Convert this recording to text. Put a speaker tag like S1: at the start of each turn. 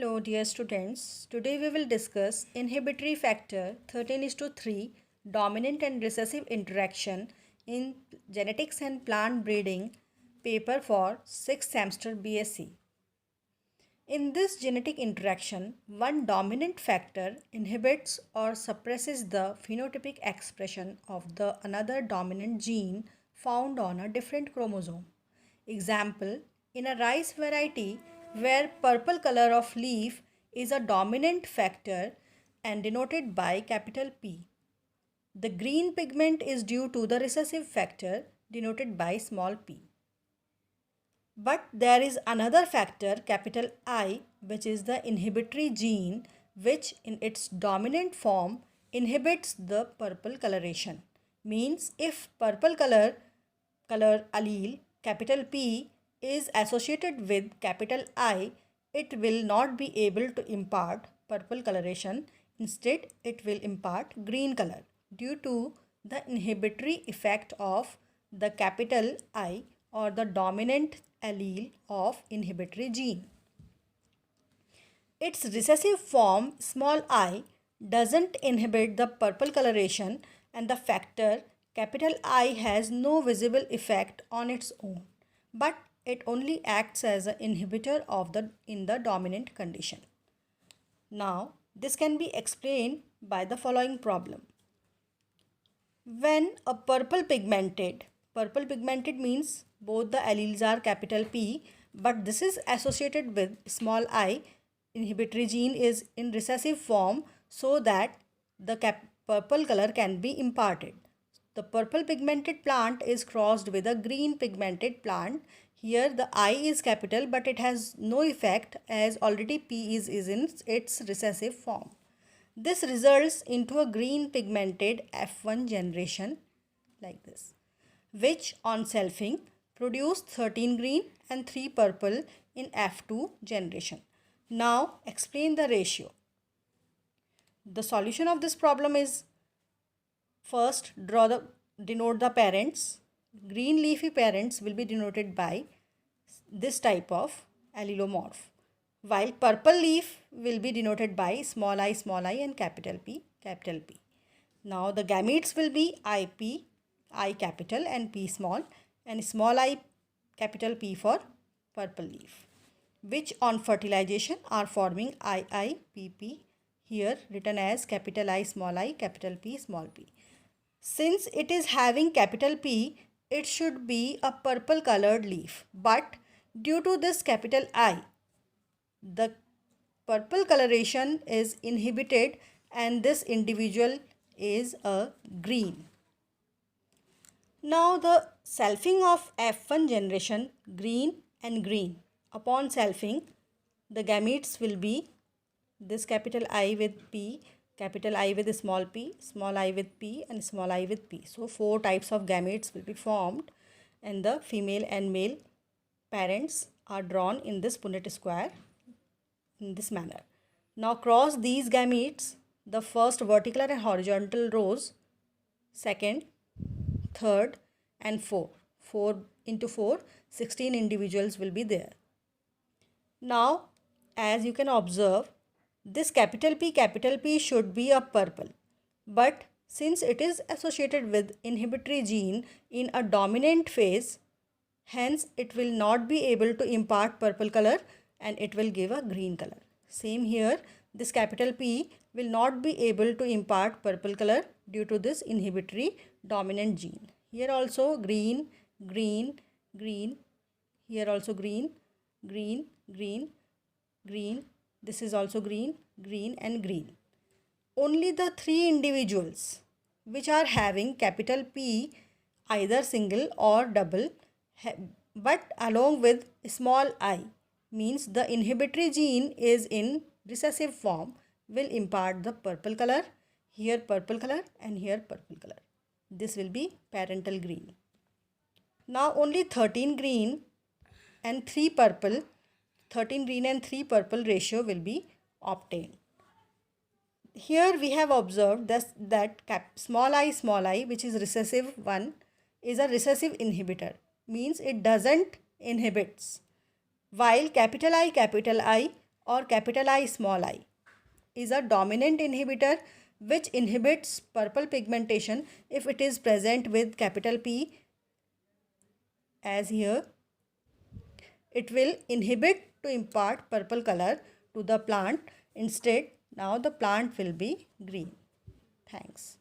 S1: Hello dear students, today we will discuss inhibitory factor 13:3 dominant and recessive interaction in genetics and plant breeding paper for 6th semester BSc. In this genetic interaction, one dominant factor inhibits or suppresses the phenotypic expression of the another dominant gene found on a different chromosome. Example, in a rice variety where purple color of leaf is a dominant factor and denoted by capital P. The green pigment is due to the recessive factor denoted by small p. But there is another factor, capital I, which is the inhibitory gene, which in its dominant form inhibits the purple coloration. Means if purple color allele, capital P, is associated with capital I, it will not be able to impart purple coloration. Instead, it will impart green color due to the inhibitory effect of the capital I or the dominant allele of inhibitory gene. Its recessive form small I doesn't inhibit the purple coloration and the factor capital I has no visible effect on its own, but it only acts as an inhibitor of in the dominant condition. Now, this can be explained by the following problem. When a purple pigmented means both the alleles are capital P, but this is associated with small I. Inhibitory gene is in recessive form so that the purple color can be imparted. The purple pigmented plant is crossed with a green pigmented plant. Here the I is capital, but it has no effect as already P is in its recessive form. This results into a green pigmented F1 generation like this, which on selfing produce 13 green and 3 purple in F2 generation. Now explain the ratio. The solution of this problem is, first denote the parents. Green leafy parents will be denoted by this type of allelomorph, while purple leaf will be denoted by small I and capital P, capital P. Now the gametes will be IP, I capital and P small, and small I capital P for purple leaf, which on fertilization are forming IIPP, here written as capital I, capital P, small p. Since it is having capital P, it should be a purple colored leaf, but due to this capital I, the purple coloration is inhibited and this individual is a green. Now the selfing of F1 generation, green and green. Upon selfing, the gametes will be this capital I with P, capital I with small p, small I with P and small I with P. So 4 types of gametes will be formed and the female and male parents are drawn in this Punnett square in this manner. Now cross these gametes, the first vertical and horizontal rows, second, third and 4. 4 into 4, 16 individuals will be there. Now, as you can observe, this capital P should be a purple, but since it is associated with inhibitory gene in a dominant phase, hence it will not be able to impart purple color and it will give a green color. Same here, this capital P will not be able to impart purple color due to this inhibitory dominant gene. Here also green, green, green, here also green, green, green, green, this is also green, green and green. Only the 3 individuals which are having capital P, either single or double, but along with small I, means the inhibitory gene is in recessive form, will impart the purple color, here purple color and here purple color. This will be parental green. Now only 13 green and 3 purple, 13 green and 3 purple ratio will be obtained. Here we have observed that small I, which is recessive one, is a recessive inhibitor, means it doesn't inhibits, while capital I or capital I small I is a dominant inhibitor which inhibits purple pigmentation if it is present with capital P, as here. It will inhibit to impart purple color to the plant. Instead, now the plant will be green. Thanks.